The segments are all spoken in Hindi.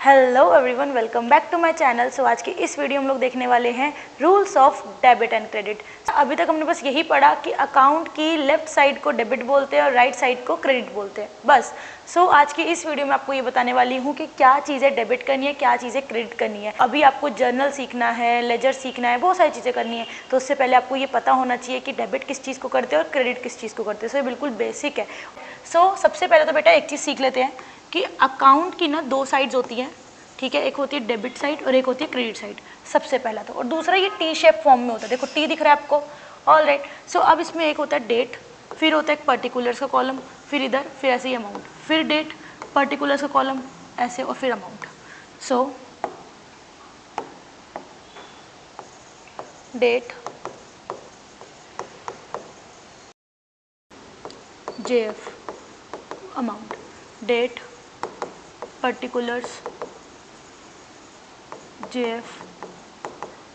Hello everyone, welcome back to my channel. So आज की इस वीडियो हम लोग देखने वाले हैं rules of debit and credit. अभी तक हमने बस यही पढ़ा कि अकाउंट की लेफ्ट साइड को डेबिट बोलते हैं और राइट साइड को क्रेडिट बोलते हैं, बस। सो आज की इस वीडियो में आपको ये बताने वाली हूँ कि क्या चीज़ें डेबिट करनी है, क्या चीज़ें क्रेडिट करनी है। अभी आपको जर्नल सीखना है, लेजर सीखना है, बहुत सारी चीज़ें करनी है, तो उससे पहले आपको ये पता होना चाहिए कि डेबिट किस चीज़ को करते हैं और क्रेडिट किस चीज़ को करते हैं। सो ये बिल्कुल बेसिक है। सो सबसे पहले तो बेटा एक चीज़ सीख लेते हैं कि अकाउंट की ना दो साइड्स होती हैं, ठीक है। एक होती है डेबिट साइड और एक होती है क्रेडिट साइड, सबसे पहला तो। और दूसरा ये टी शेप फॉर्म में होता है, देखो टी दिख रहा है आपको, ऑल राइट। सो अब इसमें एक होता है डेट, फिर होता है एक पर्टिकुलर्स का कॉलम, फिर इधर, फिर ऐसे ही अमाउंट, फिर डेट, पर्टिकुलर्स का कॉलम ऐसे, और फिर amount. So date, JF, amount, date, particulars, JF,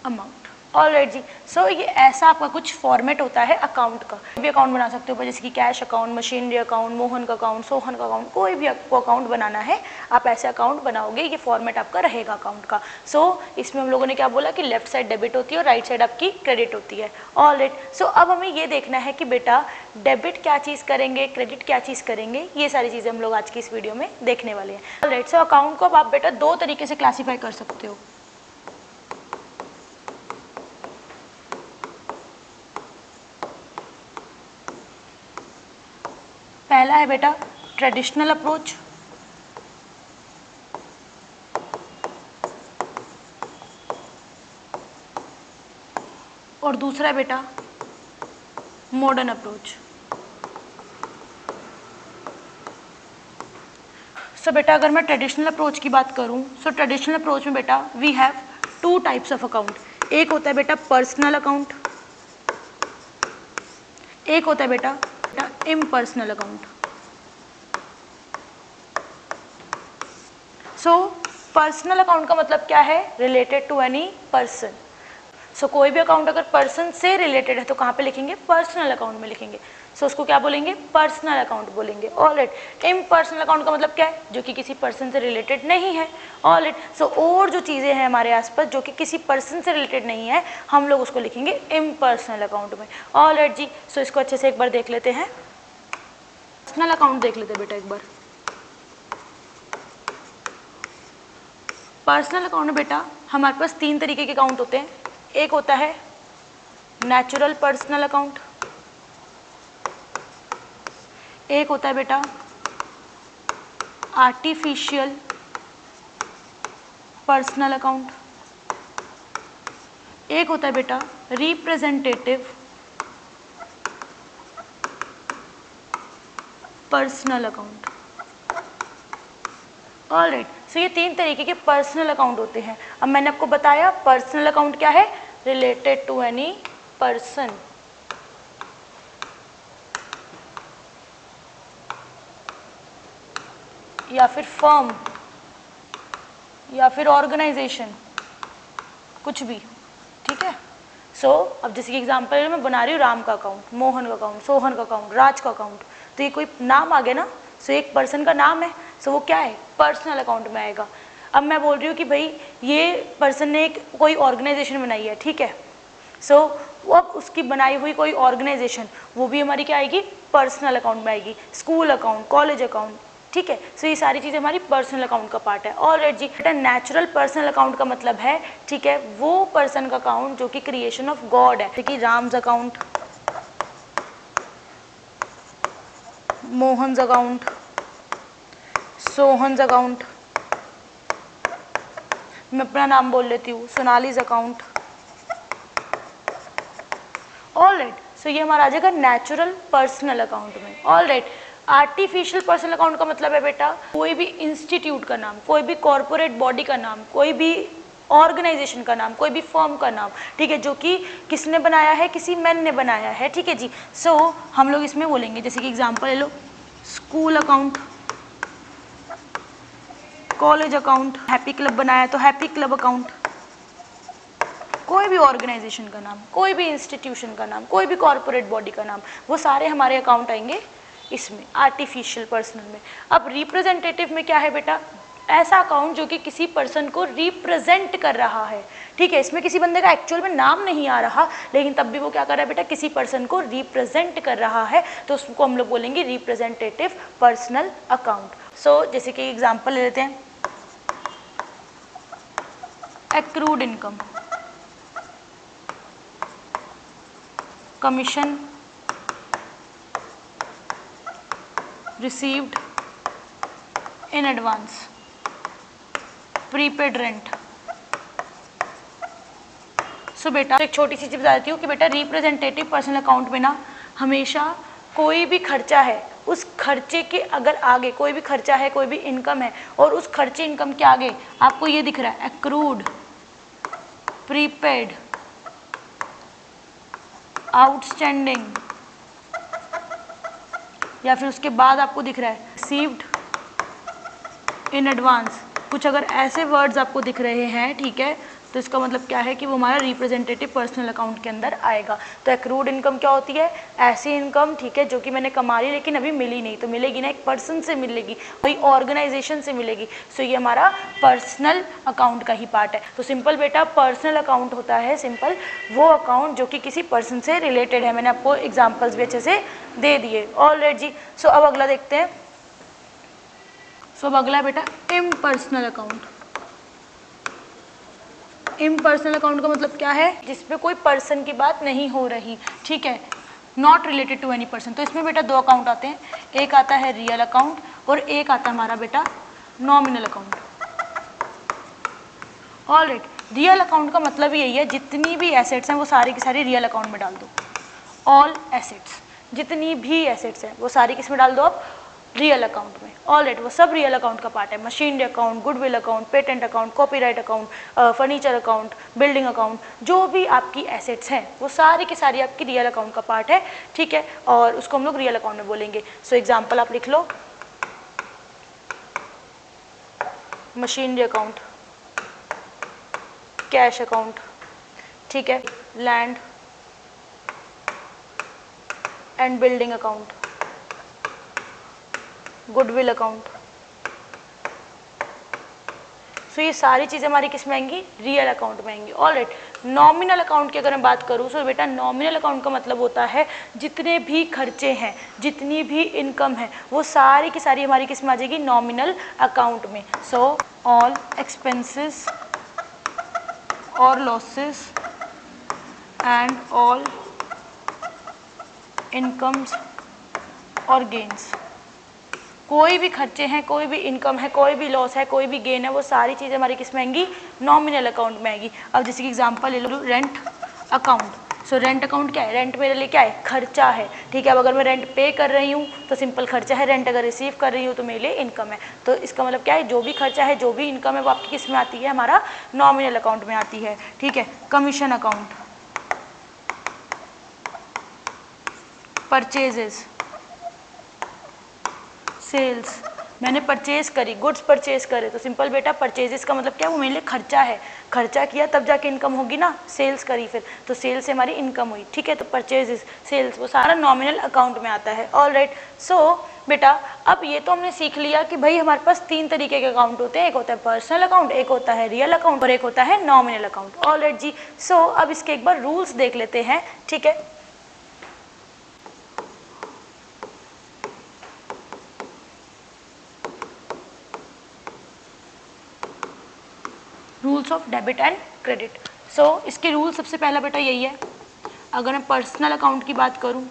amount, all right जी। सो ये ऐसा आपका कुछ फॉर्मेट होता है अकाउंट का। कोई भी अकाउंट बना सकते हो, जैसे कि cash account, machinery account, Mohan का अकाउंट, सोहन का अकाउंट, कोई भी आपको अकाउंट बनाना है आप ऐसे अकाउंट बनाओगे, ये फॉर्मेट आपका रहेगा अकाउंट का। सो इसमें हम लोगों ने क्या बोला कि लेफ्ट साइड डेबिट होती है और राइट साइड आपकी क्रेडिट होती है, ऑल राइट। सो अब हमें ये देखना है कि बेटा डेबिट क्या चीज़ करेंगे, क्रेडिट क्या चीज़ करेंगे, ये सारी चीज़ें हम लोग आज की इस वीडियो में देखने वाले हैं, ऑल राइट। सो अकाउंट को अब आप बेटा दो तरीके से क्लासीफाई कर सकते हो। पहला है बेटा ट्रेडिशनल अप्रोच, और दूसरा है बेटा मॉडर्न अप्रोच। सो बेटा अगर मैं ट्रेडिशनल अप्रोच की बात करूं, सो ट्रेडिशनल अप्रोच में बेटा we have two types of account. एक होता है बेटा पर्सनल अकाउंट, एक होता है बेटा impersonal account. So personal account का मतलब क्या है, रिलेटेड टू एनी पर्सन। सो कोई भी अकाउंट अगर पर्सन से रिलेटेड है तो कहाँ पे लिखेंगे, पर्सनल अकाउंट में लिखेंगे। सो उसको क्या बोलेंगे, पर्सनल अकाउंट बोलेंगे, ऑल राइट। इम्पर्सनल अकाउंट का मतलब क्या है, जो कि किसी पर्सन से रिलेटेड नहीं है, ऑल राइट। सो और जो चीज़ें हैं हमारे आसपास जो कि किसी पर्सन से रिलेटेड नहीं है, हम लोग उसको लिखेंगे इम्पर्सनल अकाउंट में, ऑल राइट जी। सो इसको अच्छे से एक बार देख लेते हैं, पर्सनल अकाउंट देख लेते हैं बेटा एक बार। पर्सनल अकाउंट में बेटा हमारे पास तीन तरीके के अकाउंट होते हैं। एक होता है नेचुरल पर्सनल अकाउंट, एक होता है बेटा आर्टिफिशियल पर्सनल अकाउंट, एक होता है बेटा representative personal account, all right. So ये तीन तरीके के पर्सनल अकाउंट होते हैं। अब मैंने आपको बताया पर्सनल अकाउंट क्या है, रिलेटेड टू एनी पर्सन, या फिर फर्म, या फिर ऑर्गेनाइजेशन, कुछ भी, ठीक है। सो अब जैसे कि एग्जांपल मैं बना रही हूँ राम का अकाउंट, मोहन का अकाउंट, सोहन का अकाउंट, राज का अकाउंट, तो ये कोई नाम आ गया ना। सो एक पर्सन का नाम है, सो वो क्या है, पर्सनल अकाउंट में आएगा। अब मैं बोल रही हूँ कि भाई ये पर्सन ने एक कोई ऑर्गेनाइजेशन बनाई है, ठीक है। सो वो अब उसकी बनाई हुई कोई ऑर्गेनाइजेशन, वो भी हमारी क्या आएगी, पर्सनल अकाउंट में आएगी। स्कूल अकाउंट, कॉलेज अकाउंट, ठीक है। सो ये सारी चीज़ें हमारी पर्सनल अकाउंट का पार्ट है, ऑल राइट जी। बेटा नेचुरल पर्सनल अकाउंट का मतलब है, ठीक है, वो पर्सन का अकाउंट जो कि क्रिएशन ऑफ गॉड है, जैसे कि Ram's account, Mohan's account, Sohan's account, मैं अपना नाम बोल लेती हूँ, Sonali's account, all right. So ये हमारा आ जाएगा नेचुरल पर्सनल अकाउंट में, all right. Artificial personal account का मतलब है बेटा कोई भी इंस्टीट्यूट का नाम, कोई भी कॉर्पोरेट बॉडी का नाम, कोई भी ऑर्गेनाइजेशन का नाम, कोई भी फर्म का नाम, ठीक है, जो कि किसने बनाया है, किसी मैन ने बनाया है, ठीक है जी। सो हम लोग इसमें बोलेंगे, जैसे कि एग्जांपल ले लो, school account, college account, happy club बनाया तो हैप्पी क्लब अकाउंट, कोई भी ऑर्गेनाइजेशन का नाम, कोई भी इंस्टीट्यूशन का नाम, कोई भी कॉर्पोरेट बॉडी का नाम, वो सारे हमारे अकाउंट आएंगे इसमें आर्टिफिशियल पर्सनल में। अब रिप्रेजेंटेटिव में क्या है बेटा, ऐसा अकाउंट जो कि किसी पर्सन को रिप्रेजेंट कर रहा है, ठीक है। इसमें किसी बंदे का एक्चुअल में नाम नहीं आ रहा, लेकिन तब भी वो क्या कर रहा है बेटा, किसी पर्सन को रिप्रेजेंट कर रहा है, तो उसको हम लोग बोलेंगे रिप्रेजेंटेटिव पर्सनल अकाउंट। सो जैसे कि एग्जांपल ले लेते हैं, accrued income, commission received in advance, prepaid rent. So बेटा एक छोटी सी चीज़ बता देती हूँ कि बेटा रिप्रेजेंटेटिव पर्सनल अकाउंट में ना हमेशा कोई भी खर्चा है, उस खर्चे के अगर आगे कोई भी खर्चा है, कोई भी इनकम है, और उस खर्चे इनकम के आगे आपको ये दिख रहा है एक्रूड, प्रीपेड, आउटस्टैंडिंग, या फिर उसके बाद आपको दिख रहा है रिसीव्ड इन एडवांस, कुछ अगर ऐसे वर्ड्स आपको दिख रहे हैं, ठीक है, तो इसका मतलब क्या है कि वो हमारा रिप्रेजेंटेटिव पर्सनल अकाउंट के अंदर आएगा। तो एक्रूड इनकम क्या होती है, ऐसी इनकम, ठीक है, जो कि मैंने कमा ली लेकिन अभी मिली नहीं, तो मिलेगी ना एक पर्सन से मिलेगी, कोई ऑर्गेनाइजेशन से मिलेगी, सो ये हमारा पर्सनल अकाउंट का ही पार्ट है। तो सिंपल बेटा पर्सनल अकाउंट होता है सिंपल वो अकाउंट जो कि किसी पर्सन से रिलेटेड है। मैंने आपको एग्जाम्पल्स भी अच्छे से दे दिए। ऑलराइट जी, सो अब अगला देखते हैं। सो अब अगला बेटा इम्पर्सनल अकाउंट। इम्पर्सनल अकाउंट का मतलब क्या है, जिसपे कोई पर्सन की बात नहीं हो रही, ठीक है, not related to any person. तो इसमें बेटा दो अकाउंट आते हैं, एक आता है रियल अकाउंट और एक आता है हमारा बेटा nominal account. Alright, real account का मतलब यही है जितनी भी एसेट्स हैं वो सारी की सारी रियल अकाउंट में डाल दो। ऑल एसेट्स, जितनी भी एसेट्स हैं वो सारी किस में डाल दो आप, रियल अकाउंट में। ऑलराइट, वो सब रियल अकाउंट का पार्ट है। Machinery account, goodwill account, patent account, copyright account, furniture account, building account, जो भी आपकी एसेट्स हैं वो सारी की सारी आपकी रियल अकाउंट का पार्ट है, ठीक है, और उसको हम लोग रियल अकाउंट में बोलेंगे। सो एग्जाम्पल आप लिख लो, मशीनरी अकाउंट, कैश अकाउंट, ठीक है, land and building account, goodwill account. So ये सारी चीज़ें हमारी किस में आएंगी, रियल अकाउंट में आएंगी। ऑलराइट, नॉमिनल अकाउंट की अगर मैं बात करूँ तो बेटा नॉमिनल अकाउंट का मतलब होता है जितने भी खर्चे हैं, जितनी भी इनकम है वो सारी की सारी हमारी किस में आ जाएगी, नॉमिनल अकाउंट में। सो ऑल एक्सपेंसेस और लॉसेस एंड ऑल इनकम्स और गेन्स, कोई भी खर्चे हैं, कोई भी इनकम है, कोई भी लॉस है, कोई भी गेन है, वो सारी चीज़ें हमारी किस में आएंगी, नॉमिनल अकाउंट में आएगी। अब जैसे कि एग्जांपल ले लो, rent account. So rent account क्या है, रेंट मेरे लिए क्या है, खर्चा है, ठीक है। अब अगर मैं रेंट पे कर रही हूँ तो सिंपल खर्चा है, रेंट अगर रिसीव कर रही हूँ तो मेरे लिए इनकम है। तो इसका मतलब क्या है, जो भी खर्चा है, जो भी इनकम है वो आपकी किस में आती है, हमारा नॉमिनल अकाउंट में आती है, ठीक है। कमीशन अकाउंट, परचेजेस, सेल्स, मैंने परचेज करी, गुड्स परचेज करे, तो सिंपल बेटा परचेजेस का मतलब क्या है, वो मेरे लिए खर्चा है, खर्चा किया तब जाके इनकम होगी ना, सेल्स करी फिर तो सेल्स से हमारी इनकम हुई, ठीक है। तो परचेजेस, सेल्स, वो सारा नॉमिनल अकाउंट में आता है। ऑलराइट, सो बेटा अब ये तो हमने सीख लिया कि भाई हमारे पास तीन तरीके के अकाउंट होते हैं, एक होता है पर्सनल अकाउंट, एक होता है रियल अकाउंट और एक होता है नॉमिनल अकाउंट। ऑलराइट जी, सो अब इसके एक बार रूल्स देख लेते हैं, ठीक है। Rules of debit and credit. So इसके रूल सबसे पहला बेटा यही है, अगर मैं पर्सनल अकाउंट की बात करूं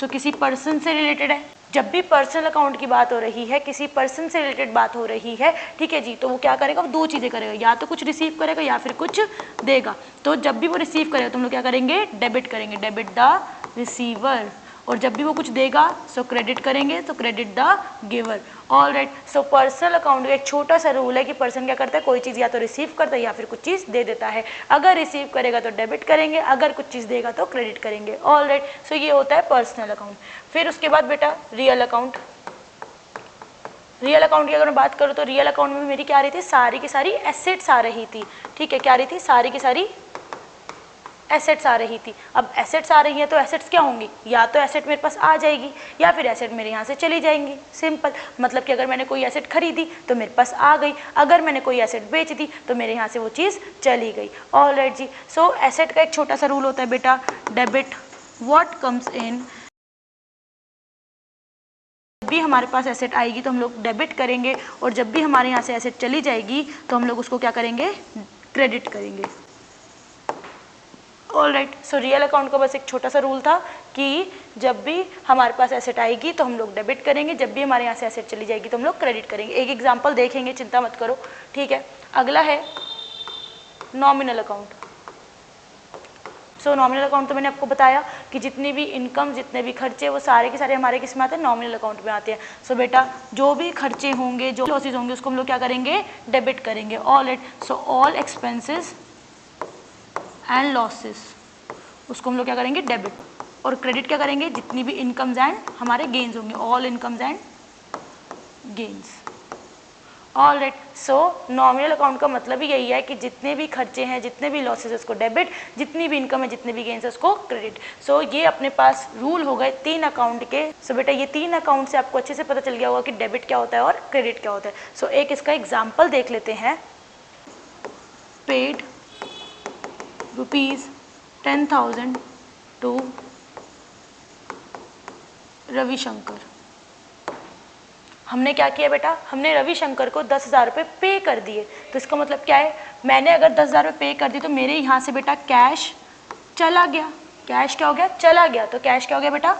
सो किसी पर्सन से रिलेटेड है। जब भी पर्सनल अकाउंट की बात हो रही है, किसी पर्सन से रिलेटेड बात हो रही है, ठीक है जी, तो वो क्या करेगा, वो दो चीज़ें करेगा, या तो कुछ रिसीव करेगा या फिर कुछ देगा। तो जब भी वो रिसीव करेगा तो हम लोग क्या करेंगे, डेबिट करेंगे, डेबिट द रिसीवर। और जब भी वो कुछ देगा सो क्रेडिट करेंगे, तो credit the giver. Alright, so personal account में एक छोटा सा रूल है कि पर्सन क्या करता है, कोई चीज़ या तो रिसीव करता है या फिर कुछ चीज़ दे देता है। अगर रिसीव करेगा तो डेबिट करेंगे, अगर कुछ चीज़ देगा तो क्रेडिट करेंगे। ऑलराइट, सो ये होता है पर्सनल अकाउंट। फिर उसके बाद बेटा रियल अकाउंट। रियल अकाउंट की अगर मैं बात करूँ तो रियल अकाउंट में मेरी क्या आ रही थी, सारी की सारी एसेट्स आ रही थी, ठीक है, क्या आ रही थी, सारी की सारी एसेट्स आ रही थी। अब एसेट्स आ रही हैं तो एसेट्स क्या होंगी, या तो एसेट मेरे पास आ जाएगी या फिर एसेट मेरे यहाँ से चली जाएंगी। सिंपल, मतलब कि अगर मैंने कोई एसेट खरीदी तो मेरे पास आ गई, अगर मैंने कोई एसेट बेच दी तो मेरे यहाँ से वो चीज़ चली गई। ऑलराइट जी। सो एसेट का एक छोटा सा रूल होता है बेटा, डेबिट व्हाट कम्स इन। जब भी हमारे पास एसेट आएगी तो हम लोग डेबिट करेंगे, और जब भी हमारे यहाँ से एसेट चली जाएगी तो हम लोग उसको क्या करेंगे, क्रेडिट करेंगे। ऑलराइट। सो रियल अकाउंट का बस एक छोटा सा रूल था कि जब भी हमारे पास एसेट आएगी तो हम लोग डेबिट करेंगे, जब भी हमारे यहाँ से एसेट चली जाएगी तो हम लोग क्रेडिट करेंगे। एक एग्जांपल देखेंगे, चिंता मत करो, ठीक है। अगला है नॉमिनल अकाउंट। सो नॉमिनल अकाउंट तो मैंने आपको बताया कि जितनी भी इनकम, जितने भी खर्चे, वो सारे के सारे हमारे किस में आते हैं, नॉमिनल अकाउंट में आते हैं। सो बेटा जो भी खर्चे होंगे, जो लॉसेज होंगे, उसको हम लोग क्या करेंगे, डेबिट करेंगे। Alright. So all expenses and losses, उसको हम लोग क्या करेंगे, डेबिट। और क्रेडिट क्या करेंगे, जितनी भी इनकम्स एंड हमारे गेन्स होंगे, all incomes and gains. Alright. So nominal account का मतलब ही यही है कि जितने भी खर्चे हैं, जितने भी लॉसेस है उसको डेबिट, जितनी भी इनकम है, जितने भी गेन्स है उसको क्रेडिट। सो ये अपने पास रूल हो गए 3 अकाउंट के। सो बेटा ये 3 अकाउंट से आपको अच्छे से पता चल गया होगा कि डेबिट क्या होता है और क्रेडिट क्या होता है। सो एक इसका एग्जाम्पल देख लेते हैं। Paid ₹10,000 to Ravishankar. हमने क्या किया बेटा, हमने रविशंकर को 10,000 रुपये पे कर दिए। तो इसका मतलब क्या है, मैंने अगर 10,000 रुपये पे कर दी तो मेरे यहाँ से बेटा कैश चला गया। कैश क्या हो गया, चला गया। तो कैश क्या हो गया बेटा,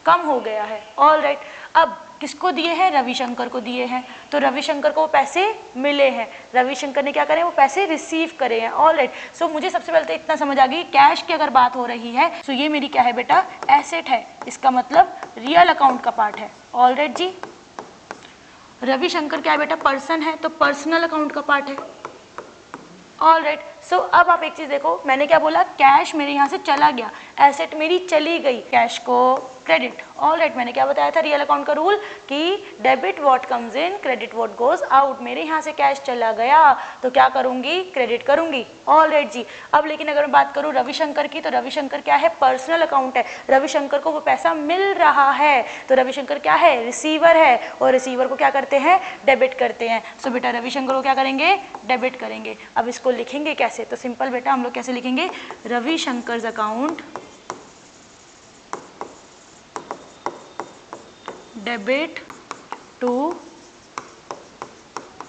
कम हो गया है। ऑलराइट। अब किसको दिए हैं, रविशंकर को दिए हैं, तो रविशंकर को वो पैसे मिले हैं। रविशंकर ने क्या करे, वो पैसे रिसीव करे हैं। ऑलराइट। सो मुझे सबसे पहले तो इतना समझ आ गई, कैश की अगर बात हो रही है तो ये मेरी क्या है बेटा, एसेट है। इसका मतलब रियल अकाउंट का पार्ट है। ऑलराइट जी। रविशंकर क्या है बेटा, पर्सन है, तो पर्सनल अकाउंट का पार्ट है। ऑलराइट। सो अब आप एक चीज देखो, मैंने क्या बोला, कैश मेरे यहाँ से चला गया, एसेट मेरी चली गई, कैश को क्रेडिट। ऑलराइट। मैंने क्या बताया था रियल अकाउंट का रूल कि debit what comes in, credit what goes out. मेरे यहाँ से कैश चला गया तो क्या करूंगी, क्रेडिट करूंगी। ऑलराइट जी। अब लेकिन अगर मैं बात करूँ रविशंकर की, तो रविशंकर क्या है, पर्सनल अकाउंट है। रविशंकर को वो पैसा मिल रहा है, तो रविशंकर क्या है, रिसीवर है, और रिसीवर को क्या करते हैं, डेबिट करते हैं। सो बेटा रविशंकर को क्या करेंगे, डेबिट करेंगे। अब इसको लिखेंगे कैसे, तो सिंपल बेटा हम लोग कैसे लिखेंगे, Ravishankar account debit to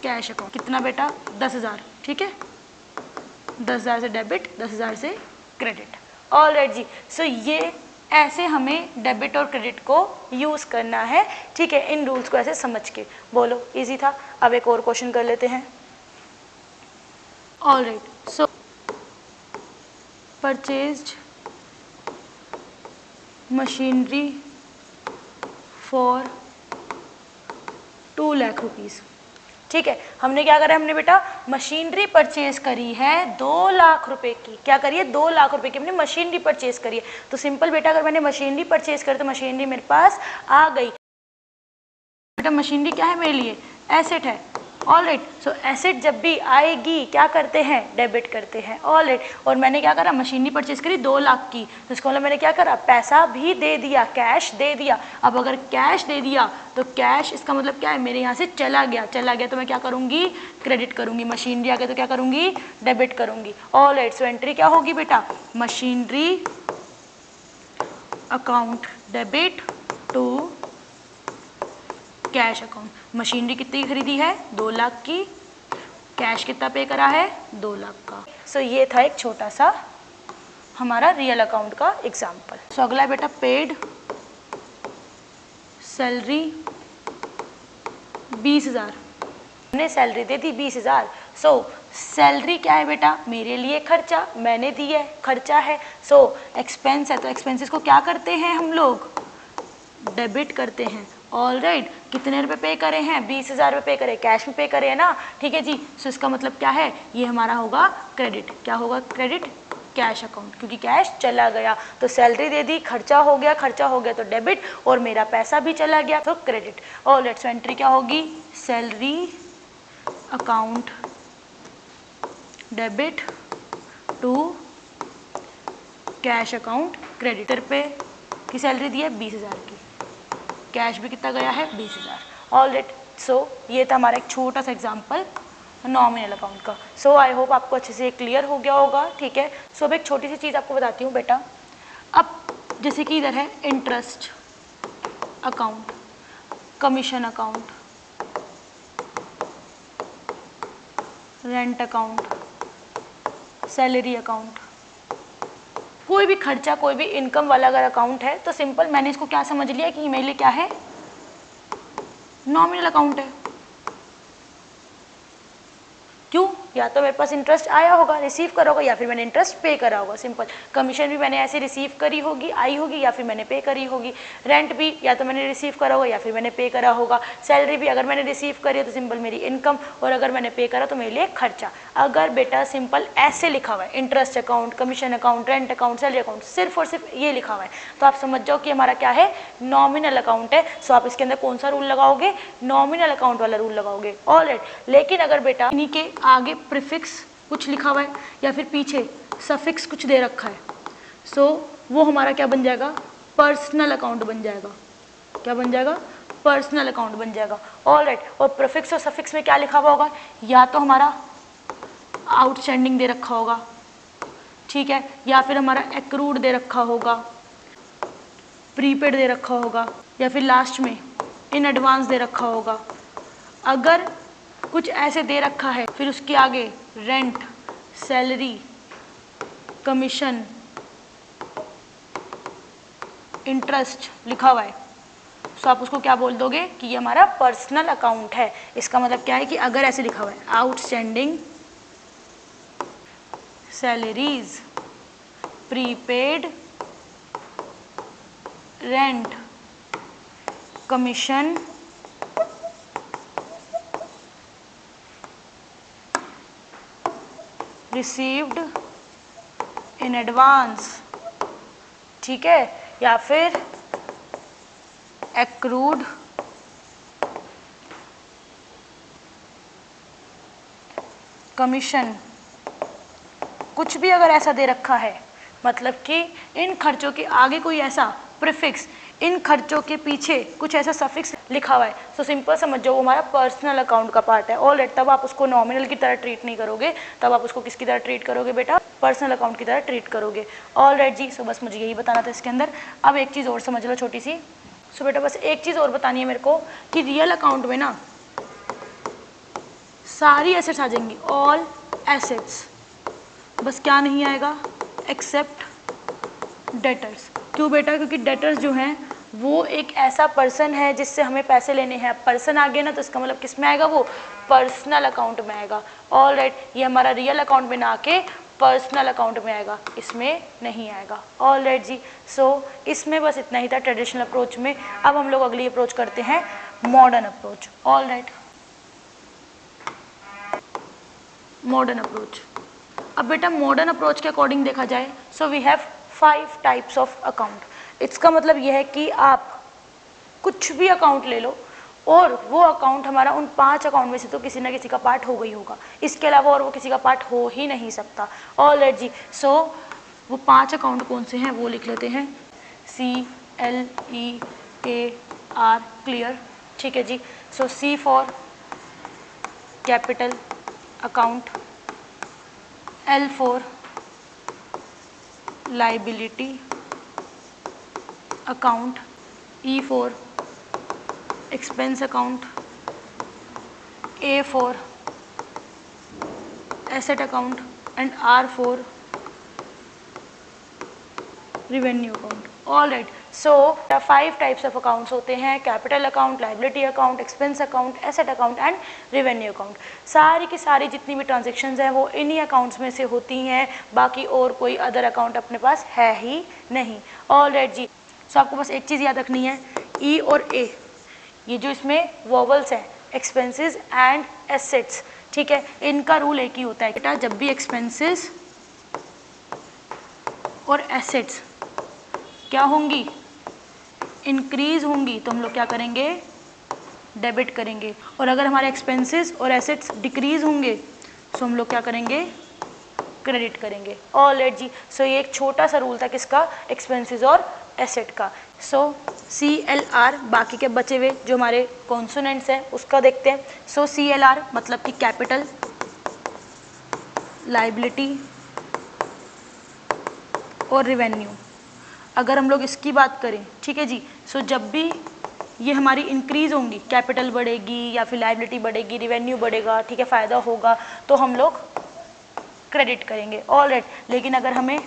cash account. कितना बेटा, 10,000। ठीक है, 10,000 से डेबिट, 10,000 से क्रेडिट। ऑलराइट जी। सो ये ऐसे हमें डेबिट और क्रेडिट को यूज करना है। ठीक है, इन रूल्स को ऐसे समझ के। बोलो, इजी था। अब एक और क्वेश्चन कर लेते हैं। Alright. So purchased machinery for 2 lakh rupees. ठीक है, हमने क्या करा, हमने बेटा मशीनरी परचेज करी है 2 लाख रुपए की। क्या करिए, 2 लाख रुपए की हमने मशीनरी परचेज करी है। तो सिंपल बेटा अगर मैंने मशीनरी परचेज करी तो मशीनरी मेरे पास आ गई। बेटा मशीनरी क्या है मेरे लिए, एसेट है। ऑलराइट। सो एसेट जब भी आएगी क्या करते हैं, डेबिट करते हैं। ऑलराइट। और मैंने क्या करा, मशीनरी परचेज करी 2 लाख की, तो इसको मतलब मैंने क्या करा, पैसा भी दे दिया, कैश दे दिया। अब अगर कैश दे दिया तो कैश, इसका मतलब क्या है, मेरे यहाँ से चला गया। चला गया तो मैं क्या करूँगी, क्रेडिट करूँगी। मशीनरी आ गया तो क्या करूँगी, डेबिट करूँगी। ऑलराइट। सो एंट्री क्या होगी बेटा, machinery account debit to cash account. Machinery कितनी खरीदी है, 2 लाख की। कैश कितना पे करा है, 2 लाख का। सो ये था एक छोटा सा हमारा रियल अकाउंट का एग्जाम्पल। सो अगला है बेटा पेड सैलरी 20,000। हमने सैलरी दे दी 20,000। सो सैलरी क्या है बेटा, मेरे लिए खर्चा, मैंने दी है, खर्चा है। सो एक्सपेंस है, तो एक्सपेंसेस को क्या करते हैं हम लोग, डेबिट करते हैं। ऑलराइट। कितने रुपए पे करे हैं, 20,000 रुपये पे करे, कैश में पे करे है ना। ठीक है जी। सो इसका मतलब क्या है, ये हमारा होगा क्रेडिट। क्या होगा, क्रेडिट कैश अकाउंट, क्योंकि कैश चला गया। तो सैलरी दे दी, खर्चा हो गया, खर्चा हो गया तो डेबिट, और मेरा पैसा भी चला गया तो क्रेडिट। ऑलराइट। सो एंट्री क्या होगी, salary account debit to cash account credit. सिर पे की सैलरी दी है 20,000 की, कैश भी कितना गया है 20,000। ऑल राइट, सो ये था हमारा एक छोटा सा एग्जाम्पल नॉमिनल अकाउंट का। सो आई होप आपको अच्छे से क्लियर हो गया होगा, ठीक है। सो अब एक छोटी सी चीज़ आपको बताती हूँ बेटा। अब जैसे कि इधर है interest account, commission account, rent account, salary account, कोई भी खर्चा, कोई भी इनकम वाला अगर अकाउंट है तो सिंपल मैंने इसको क्या समझ लिया कि मेरे लिए क्या है, नॉमिनल अकाउंट है। क्यों? या तो मेरे पास इंटरेस्ट आया होगा, रिसीव करा होगा, या फिर मैंने इंटरेस्ट पे करा होगा। सिंपल। कमीशन भी मैंने ऐसे रिसीव करी होगी, आई होगी, या फिर मैंने पे करी होगी। रेंट भी या तो मैंने रिसीव करा होगा या फिर मैंने पे करा होगा। सैलरी भी अगर मैंने रिसीव करी है तो सिंपल मेरी इनकम, और अगर मैंने पे करा तो मेरे लिए खर्चा। अगर बेटा सिंपल ऐसे लिखा हुआ है interest account, commission account, rent account, salary account, सिर्फ और सिर्फ ये लिखा हुआ है, तो आप समझ जाओ कि हमारा क्या है, नॉमिनल अकाउंट है। सो आप इसके अंदर कौन सा रूल लगाओगे, नॉमिनल अकाउंट वाला रूल लगाओगे। ऑलराइट। लेकिन अगर बेटा इन्हीं के आगे प्रीफिक्स कुछ लिखा हुआ है या फिर पीछे सफिक्स कुछ दे रखा है, सो वो हमारा क्या बन जाएगा, पर्सनल अकाउंट बन जाएगा। क्या बन जाएगा, पर्सनल अकाउंट बन जाएगा। ऑलराइट। और प्रीफिक्स और सफिक्स में क्या लिखा हुआ होगा, या तो हमारा आउटस्टैंडिंग दे रखा होगा, ठीक है, या फिर हमारा एक्रूड दे रखा होगा, प्रीपेड दे रखा होगा, या फिर लास्ट में इन एडवांस दे रखा होगा। अगर कुछ ऐसे दे रखा है, फिर उसके आगे रेंट, सैलरी, कमीशन, इंटरेस्ट लिखा हुआ है, तो आप उसको क्या बोल दोगे कि ये हमारा पर्सनल अकाउंट है। इसका मतलब क्या है कि अगर ऐसे लिखा हुआ है outstanding salaries, prepaid, rent, commission, received in advance, ठीक है, या फिर एक्रूड, कमीशन, कुछ भी अगर ऐसा दे रखा है, मतलब कि इन खर्चों के आगे कोई ऐसा प्रीफिक्स, इन खर्चों के पीछे कुछ ऐसा सफिक्स लिखा हुआ है, तो सिंपल समझ जाओ वो हमारा पर्सनल अकाउंट का पार्ट है। ऑलराइट। तब आप उसको नॉमिनल की तरह ट्रीट नहीं करोगे, तब आप उसको किसकी तरह ट्रीट करोगे बेटा, पर्सनल अकाउंट की तरह ट्रीट करोगे। ऑलराइट जी। सो बस मुझे यही बताना था इसके अंदर। अब एक चीज़ और समझ लो छोटी सी। सो बेटा बस एक चीज़ और बतानी है मेरे को कि रियल अकाउंट में ना सारी एसेट्स आ जाएंगी, ऑल एसेट्स, बस क्या नहीं आएगा, एक्सेप्ट डेटर्स। क्यों बेटा? क्योंकि डेटर्स जो हैं वो एक ऐसा पर्सन है जिससे हमें पैसे लेने हैं। पर्सन आ गया ना तो इसका मतलब किस में आएगा, वो पर्सनल अकाउंट में आएगा। ऑलराइट। ये हमारा रियल अकाउंट में ना आके पर्सनल अकाउंट में आएगा, इसमें नहीं आएगा। ऑलराइट जी। सो इसमें बस इतना ही था ट्रेडिशनल अप्रोच में। अब हम लोग अगली अप्रोच करते हैं, modern approach. Alright, modern approach. अब बेटा मॉडर्न अप्रोच के अकॉर्डिंग देखा जाए, so we have 5 types of account. इसका मतलब यह है कि आप कुछ भी अकाउंट ले लो और वो अकाउंट हमारा उन 5 अकाउंट में से तो किसी ना किसी का पार्ट हो गई होगा, इसके अलावा और वो किसी का पार्ट हो ही नहीं सकता। ऑलराइट जी। सो वो 5 अकाउंट कौन से हैं वो लिख लेते हैं, CLEAR, क्लियर, ठीक है जी। सो C for capital account, L for liability account, E for expense account, A for asset account and R for revenue account. All right. So 5 types of accounts होते हैं, capital account, liability account, expense account, asset account and revenue account. सारी की सारी जितनी भी ट्रांजेक्शन्स हैं वो इन्हीं अकाउंट्स में से होती हैं, बाकी और कोई अदर अकाउंट अपने पास है ही नहीं। ऑलराइट जी। सो आपको बस एक चीज़ याद रखनी है, E और A, ये जो इसमें वोवल्स हैं, एक्सपेंसेस एंड एसेट्स, ठीक है, इनका रूल एक ही होता है बेटा, जब भी एक्सपेंसेस और एसेट्स क्या होंगी, इंक्रीज होंगी, तो हम लोग क्या करेंगे, डेबिट करेंगे। और अगर हमारे एक्सपेंसेस और एसेट्स डिक्रीज होंगे तो हम लोग क्या करेंगे, क्रेडिट करेंगे। ऑलराइट जी, सो ये एक छोटा सा रूल था किसका, एक्सपेंसेस और एसेट का। सो CLR, बाकी के बचे हुए जो हमारे कॉन्सोनेंट्स हैं उसका देखते हैं। सो CLR मतलब कि कैपिटल, लाइबिलिटी और रेवेन्यू। अगर हम लोग इसकी बात करें, ठीक है जी, सो जब भी ये हमारी इंक्रीज होंगी, कैपिटल बढ़ेगी या फिर लाइबिलिटी बढ़ेगी, रेवेन्यू बढ़ेगा, ठीक है, फ़ायदा होगा, तो हम लोग क्रेडिट करेंगे। ऑलराइट, लेकिन अगर हमें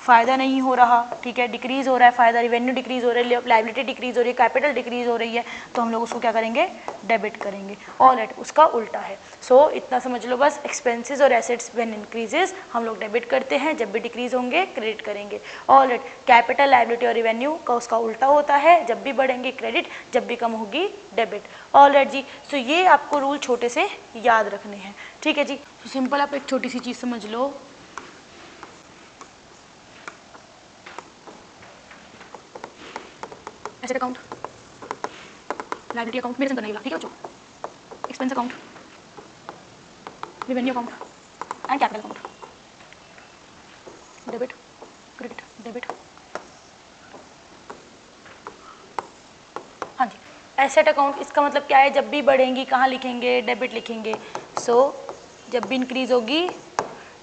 फ़ायदा नहीं हो रहा, ठीक है, डिक्रीज़ हो रहा है फ़ायदा, रेवेन्यू डिक्रीज़ हो रही है, लाइबिलिटी डिक्रीज़ हो रही है, कैपिटल डिक्रीज़ हो रही है, तो हम लोग उसको क्या करेंगे, डेबिट करेंगे। ऑलराइट, उसका उल्टा है। सो इतना समझ लो बस, एक्सपेंसेस और एसेट्स व्हेन इंक्रीजेस हम लोग डेबिट करते हैं, जब भी डिक्रीज़ होंगे क्रेडिट करेंगे। ऑलराइट, कैपिटल, लाइबिलिटी और रेवेन्यू का उसका उल्टा होता है, जब भी बढ़ेंगे क्रेडिट, जब भी कम होगी डेबिट। ऑलराइट जी, सो ये आपको रूल छोटे से याद रखने हैं, ठीक है जी। तो सिंपल आप एक छोटी सी चीज़ समझ लो, एसेट अकाउंट, लाइबिलिटी अकाउंट मेरे से करना ठीक है बच्चों, expense account, revenue account and capital account, debit credit debit. हाँ जी, एसेट अकाउंट इसका मतलब क्या है, जब भी बढ़ेंगी कहाँ लिखेंगे, डेबिट लिखेंगे। सो जब भी इंक्रीज होगी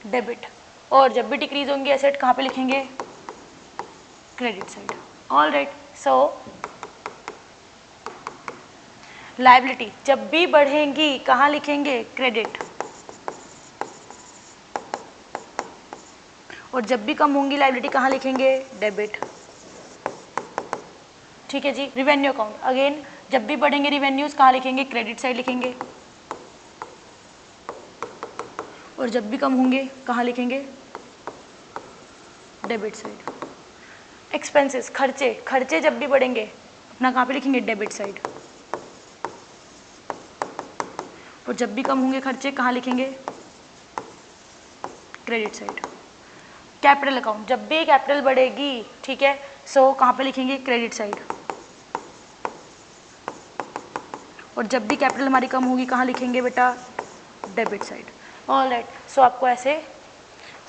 डेबिट, और जब भी डिक्रीज होंगी एसेट कहाँ पे लिखेंगे, क्रेडिट साइड। ऑलराइट, सो लाइबिलिटी जब भी बढ़ेंगी कहाँ लिखेंगे, क्रेडिट, और जब भी कम होंगी लाइबिलिटी कहाँ लिखेंगे, डेबिट, ठीक है जी। रिवेन्यू अकाउंट अगेन, जब भी बढ़ेंगे रिवेन्यूज कहाँ लिखेंगे, क्रेडिट साइड लिखेंगे, और जब भी कम होंगे कहाँ लिखेंगे, डेबिट साइड। एक्सपेंसेस खर्चे, खर्चे जब भी बढ़ेंगे अपना कहाँ पे लिखेंगे, डेबिट साइड, और जब भी कम होंगे खर्चे कहाँ लिखेंगे, क्रेडिट साइड। कैपिटल अकाउंट जब भी कैपिटल बढ़ेगी, ठीक है, सो कहाँ पे लिखेंगे, क्रेडिट साइड, और जब भी कैपिटल हमारी कम होगी कहाँ लिखेंगे बेटा, डेबिट साइड। ऑलराइट, सो आपको ऐसे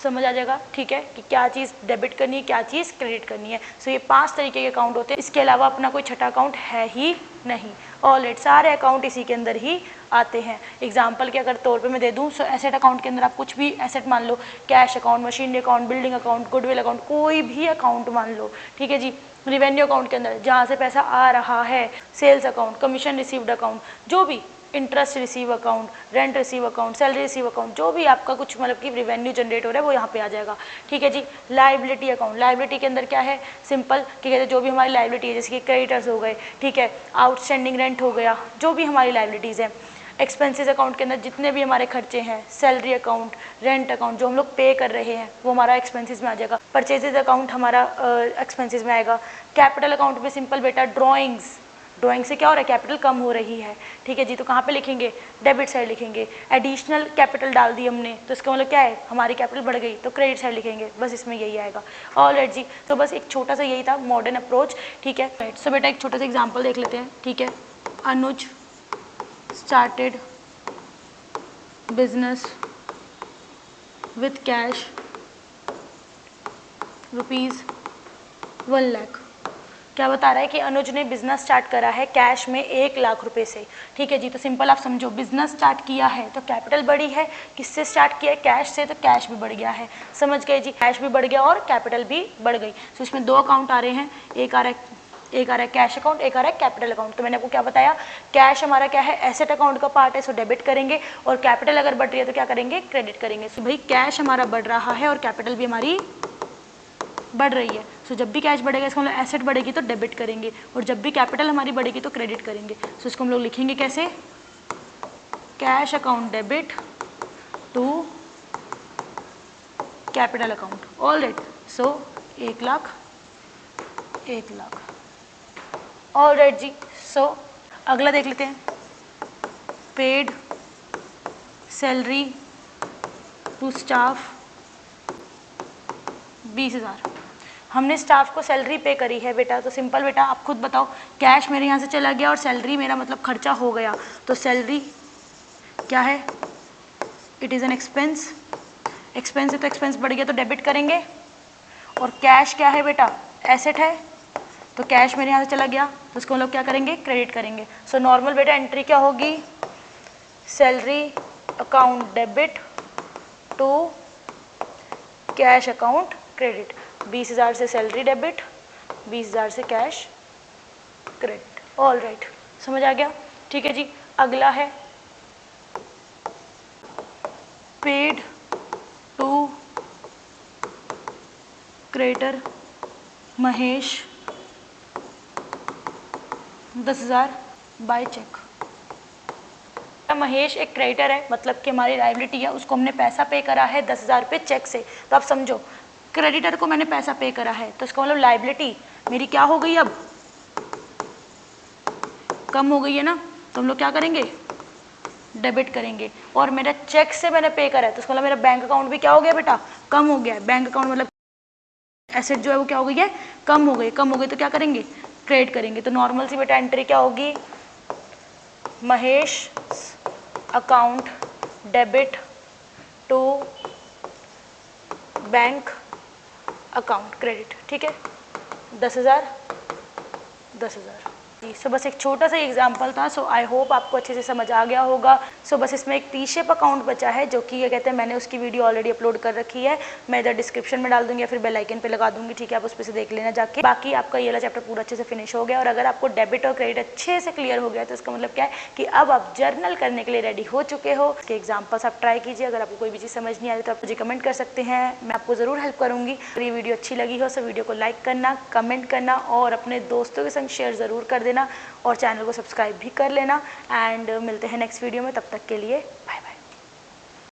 समझ आ जाएगा, ठीक है, कि क्या चीज़ डेबिट करनी है, क्या चीज़ क्रेडिट करनी है। सो ये 5 तरीके के अकाउंट होते हैं, इसके अलावा अपना कोई छठा अकाउंट है ही नहीं। ऑलराइट, सारे अकाउंट इसी के अंदर ही आते हैं। एग्जाम्पल के अगर तौर पे मैं दे दूं, सो एसेट अकाउंट के अंदर आप कुछ भी एसेट मान लो, cash account, machinery account, building account, goodwill account, कोई भी अकाउंट मान लो, ठीक है जी। रिवेन्यू अकाउंट के अंदर जहाँ से पैसा आ रहा है, sales account, commission received account, जो भी interest receive account, rent receive account, salary receive account, जो भी आपका कुछ मतलब कि रेवेन्यू जनरेट हो रहा है वो यहाँ पे आ जाएगा, ठीक है जी। लाइबिलिटी अकाउंट, लाइबिलिटी के अंदर क्या है, सिंपल कि कहते हैं जो भी हमारी लाइबिलिटी है, जैसे कि क्रेडिटर्स हो गए, ठीक है, आउटस्टैंडिंग रेंट हो गया, जो भी हमारी लाइबिलिटीज़ हैं। एक्सपेंसेस अकाउंट के अंदर जितने भी हमारे खर्चे हैं, सैलरी अकाउंट, रेंट अकाउंट, जो हम लोग पे कर रहे हैं वो हमारा एक्सपेंसेस में आ जाएगा। परचेजेज अकाउंट हमारा एक्सपेंसेस में आएगा। कैपिटल अकाउंट में सिंपल बेटा ड्राइंग्स, ड्राइंग से क्या हो रहा है, कैपिटल कम हो रही है, ठीक है जी, तो कहाँ पे लिखेंगे, डेबिट साइड लिखेंगे। एडिशनल कैपिटल डाल दी हमने तो इसका मतलब क्या है, हमारी कैपिटल बढ़ गई तो क्रेडिट साइड लिखेंगे, बस इसमें यही आएगा। ऑलराइट जी, तो बस एक छोटा सा यही था मॉडर्न अप्रोच, ठीक है। राइट, सो बेटा एक छोटा सा एग्जाम्पल देख लेते हैं, ठीक है। Anuj started business with cash ₹1 lakh. क्या बता रहा है कि अनुज ने बिजनेस स्टार्ट करा है कैश में 1 लाख रुपए से, ठीक है जी। तो सिंपल आप समझो, बिजनेस स्टार्ट किया है तो कैपिटल बढ़ी है, किससे स्टार्ट किया है, कैश से, तो कैश भी बढ़ गया है, समझ गए जी, कैश भी बढ़ गया और कैपिटल भी बढ़ गई। तो इसमें 2 अकाउंट आ रहे हैं, एक आ रहा है कैश अकाउंट, एक आ रहा है कैपिटल अकाउंट। तो मैंने आपको क्या बताया, कैश हमारा क्या है, एसेट अकाउंट का पार्ट है, सो डेबिट करेंगे, और कैपिटल अगर बढ़ रही है तो क्या करेंगे, क्रेडिट करेंगे। सो भाई कैश हमारा बढ़ रहा है और कैपिटल भी हमारी बढ़ रही है, सो जब भी कैश बढ़ेगा इसका मतलब एसेट बढ़ेगी तो डेबिट करेंगे, और जब भी कैपिटल हमारी बढ़ेगी तो क्रेडिट करेंगे। सो इसको हम लोग लिखेंगे कैसे, cash account debit to capital account. All right, so 1 lakh 1 lakh. All right जी, सो अगला देख लेते हैं, पेड सैलरी टू स्टाफ 20,000। हमने स्टाफ को सैलरी पे करी है बेटा, तो सिंपल बेटा आप खुद बताओ, कैश मेरे यहाँ से चला गया और सैलरी मेरा मतलब खर्चा हो गया, तो सैलरी क्या है, it is an expense expense है तो एक्सपेंस बढ़ गया तो डेबिट करेंगे, और कैश क्या है बेटा, एसेट है, तो कैश मेरे यहाँ से चला गया तो उसको हम लोग क्या करेंगे, क्रेडिट करेंगे। सो नॉर्मल बेटा एंट्री क्या होगी, salary account debit to cash account credit. 20,000 से सैलरी डेबिट, 20,000 से कैश क्रेडिट। ऑल राइट, समझ आ गया, ठीक है जी। अगला है paid to creditor Mahesh 10,000 by cheque. Mahesh एक क्रेडिटर है, मतलब कि हमारी लायबिलिटी है, उसको हमने पैसा पे करा है 10,000 रुपये चेक से। तो आप समझो क्रेडिटर को मैंने पैसा पे करा है तो इसका मतलब लायबिलिटी मेरी क्या हो गई, अब कम हो गई है ना, तो हम लोग क्या करेंगे, डेबिट करेंगे। और मेरा चेक से मैंने पे करा है तो इसका मतलब मेरा बैंक अकाउंट भी क्या हो गया बेटा, कम हो गया है। बैंक अकाउंट मतलब एसेट जो है वो क्या हो गई है, कम हो गई। कम हो गई तो क्या करेंगे, क्रेडिट करेंगे। तो नॉर्मल सी बेटा एंट्री क्या होगी, Mahesh account debit to bank account credit, ठीक है, 10,000 10,000 जी। सो बस एक छोटा सा एग्जाम्पल था। सो आई होप आपको अच्छे से समझ आ गया होगा। सो बस इसमें एक टी शेप अकाउंट बचा है जो कि ये कहते हैं, मैंने उसकी वीडियो ऑलरेडी अपलोड कर रखी है, मैं इधर डिस्क्रिप्शन में डाल दूंगी या फिर बेल आइकन पे लगा दूंगी, ठीक है, आप उस पर से देख लेना जाके। बाकी आपका ये वाला चैप्टर पूरा अच्छे से फिनिश हो गया। और अगर आपको डेबिट और क्रेडिट अच्छे से क्लियर हो गया तो इसका मतलब क्या है कि अब आप जर्नल करने के लिए रेडी हो चुके हो। इसके एग्जाम्पल्स आप ट्राई कीजिए। अगर आपको कोई भी चीज़ समझ नहीं आ रही तो आप मुझे कमेंट कर सकते हैं, मैं आपको ज़रूर हेल्प करूँगी। अगर ये वीडियो अच्छी लगी हो तो वीडियो को लाइक करना, कमेंट करना और अपने दोस्तों के संग शेयर ज़रूर कर देना, और चैनल को सब्सक्राइब भी कर लेना। एंड मिलते हैं नेक्स्ट वीडियो में, तब तक के लिए